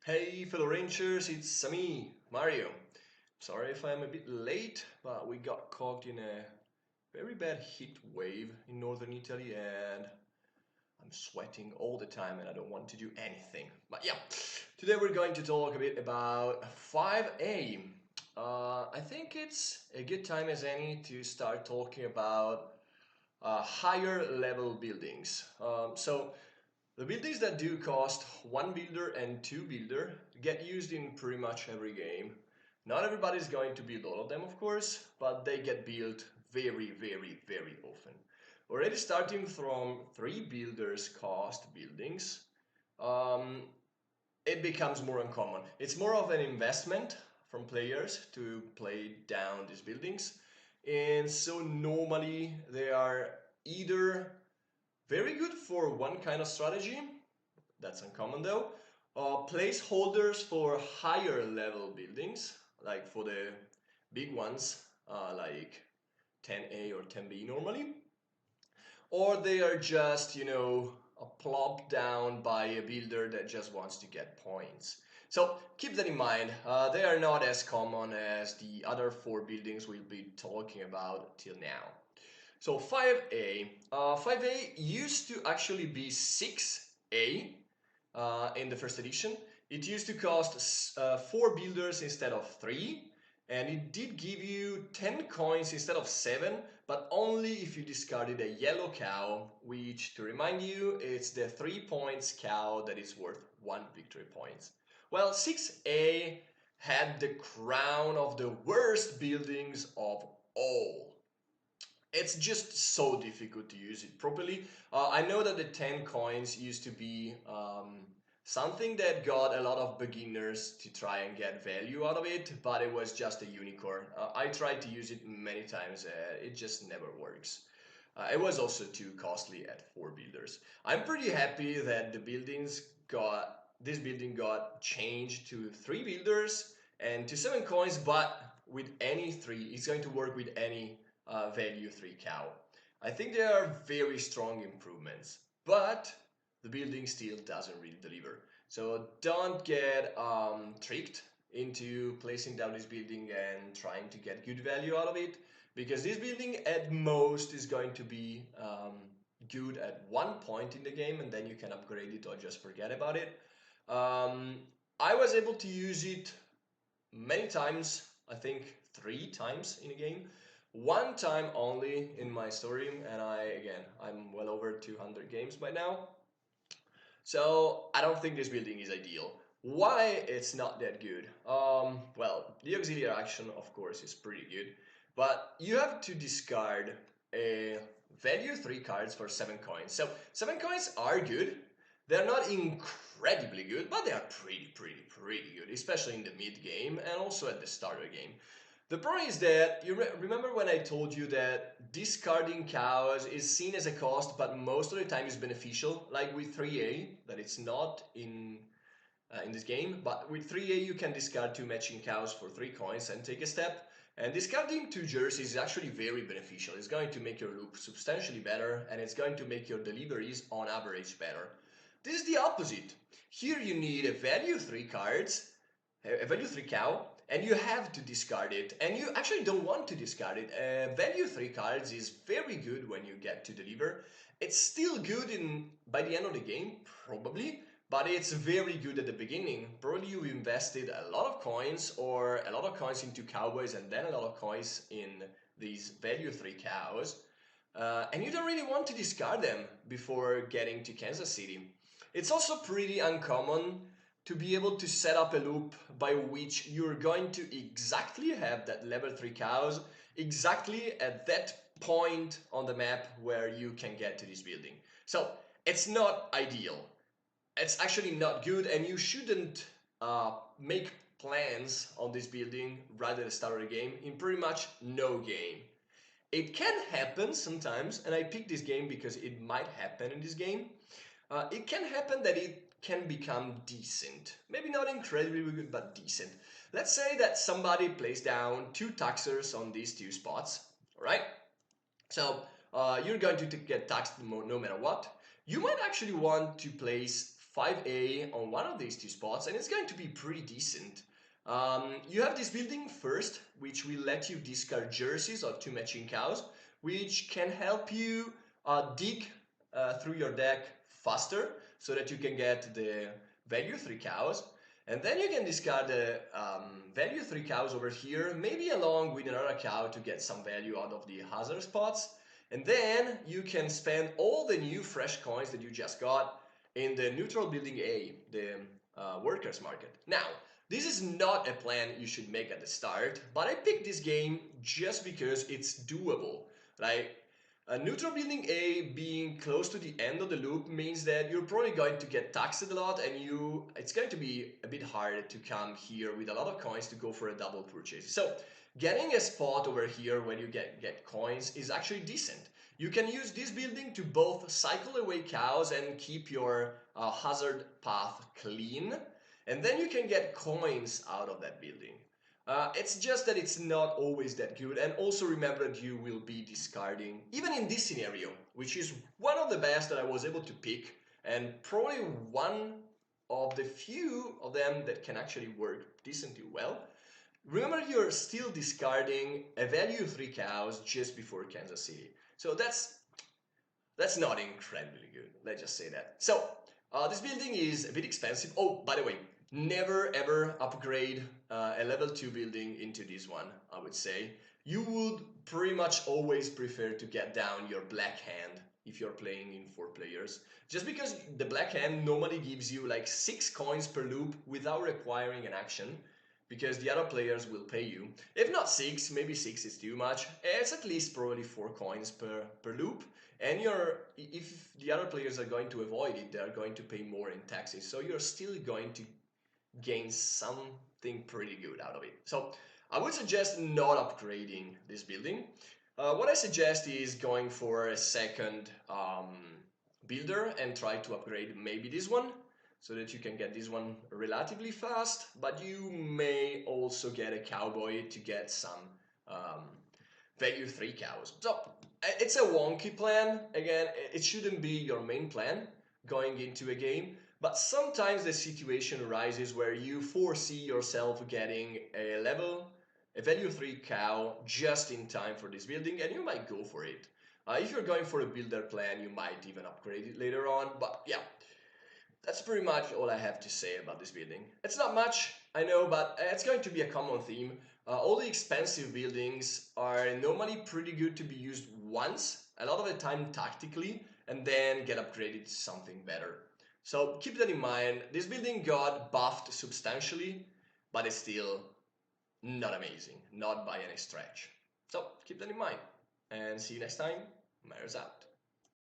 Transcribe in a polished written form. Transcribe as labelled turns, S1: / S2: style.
S1: Hey fellow Rangers, it's me, Mario. Sorry if I'm a bit late, but we got caught in a very bad heat wave in northern Italy and I'm sweating all the time and I don't want to do anything. But yeah, today we're going to talk a bit about 5A. I think it's a good time as any to start talking about higher level buildings. The buildings that do cost one builder and two builder get used in pretty much every game. Not everybody's going to build all of them, of course, but they get built very, very, very often. Already starting from three builders cost buildings, um, it becomes more uncommon. It's more of an investment from players to play down these buildings. And so normally they are either very good for one kind of strategy, that's uncommon though. Placeholders for higher level buildings, like for the big ones, like 10A or 10B normally. Or they are just, plopped down by a builder that just wants to get points. So keep that in mind. They are not as common as the other four buildings we'll be talking about till now. So 5A. 5A used to actually be 6A in the first edition. It used to cost 4 builders instead of 3. And it did give you 10 coins instead of 7, but only if you discarded a yellow cow, which, to remind you, it's the 3 points cow that is worth 1 victory point. Well, 6A had the crown of the worst buildings of all. It's just so difficult to use it properly. I know that the 10 coins used to be something that got a lot of beginners to try and get value out of it, but it was just a unicorn. I tried to use it many times, it just never works. It was also too costly at 4 builders. I'm pretty happy that this building got changed to 3 builders and to 7 coins, but with any 3, it's going to work with any value 3 cow. I think they are very strong improvements, but the building still doesn't really deliver. So don't get tricked into placing down this building and trying to get good value out of it, because this building at most is going to be good at one point in the game and then you can upgrade it or just forget about it. I was able to use it many times, I think 3 times in a game. One time only in my story, and I'm well over 200 games by now. So I don't think this building is ideal. Why it's not that good? Well, the auxiliary action, of course, is pretty good, but you have to discard a value 3 cards for 7 coins. So 7 coins are good. They're not incredibly good, but they are pretty good, especially in the mid game and also at the starter game. The problem is that you remember when I told you that discarding cows is seen as a cost, but most of the time is beneficial, like with 3A, that it's not in this game, but with 3A you can discard 2 matching cows for 3 coins and take a step. And discarding 2 jerseys is actually very beneficial. It's going to make your loop substantially better, and it's going to make your deliveries on average better. This is the opposite. Here you need a value 3 cards, a value 3 cow, and you have to discard it, and you actually don't want to discard it. Value 3 cards is very good when you get to deliver. It's still good by the end of the game, probably, but it's very good at the beginning. Probably you invested a lot of coins or a lot of coins into cowboys and then a lot of coins in these value 3 cows. And you don't really want to discard them before getting to Kansas City. It's also pretty uncommon to be able to set up a loop by which you're going to exactly have that level 3 cows exactly at that point on the map where you can get to this building. So it's not ideal. It's actually not good, and you shouldn't make plans on this building right at the start of the game in pretty much no game. It can happen sometimes, and I picked this game because it might happen in this game. It can happen that it can become decent. Maybe not incredibly good, but decent. Let's say that somebody plays down 2 taxers on these 2 spots, alright? So you're going to get taxed no matter what. You might actually want to place 5A on one of these two spots, and it's going to be pretty decent. You have this building first, which will let you discard jerseys or two matching cows, which can help you dig through your deck faster so that you can get the value 3 cows. And then you can discard the value 3 cows over here, maybe along with another cow to get some value out of the hazard spots. And then you can spend all the new fresh coins that you just got in the neutral building A, the workers market. Now, this is not a plan you should make at the start, but I picked this game just because it's doable. Like, neutral building A being close to the end of the loop means that you're probably going to get taxed a lot, and it's going to be a bit hard to come here with a lot of coins to go for a double purchase. So getting a spot over here where you get coins is actually decent. You can use this building to both cycle away cows and keep your hazard path clean, and then you can get coins out of that building. It's just that it's not always that good, and also remember that you will be discarding, even in this scenario, which is one of the best that I was able to pick, and probably one of the few of them that can actually work decently well. Remember, you're still discarding a value 3 cows just before Kansas City. So that's not incredibly good, let's just say that. So, this building is a bit expensive. Oh, by the way, never ever upgrade a level 2 building into this one, I would say. You would pretty much always prefer to get down your black hand if you're playing in 4 players. Just because the black hand normally gives you like 6 coins per loop without requiring an action, because the other players will pay you. If not 6, maybe 6 is too much. It's at least probably 4 coins per loop. And if the other players are going to avoid it, they are going to pay more in taxes. So you're still going to gain something pretty good out of it. So I would suggest not upgrading this building. What I suggest is going for a second builder and try to upgrade maybe this one, so that you can get this one relatively fast, but you may also get a cowboy to get some value 3 cows. So it's a wonky plan. Again, it shouldn't be your main plan going into a game, but sometimes the situation arises where you foresee yourself getting a value 3 cow just in time for this building, and you might go for it. If you're going for a builder plan, you might even upgrade it later on, but yeah. That's pretty much all I have to say about this building. It's not much, I know, but it's going to be a common theme. All the expensive buildings are normally pretty good to be used once, a lot of the time tactically, and then get upgraded to something better. So keep that in mind. This building got buffed substantially, but it's still not amazing, not by any stretch. So keep that in mind, and see you next time. Mayor's out.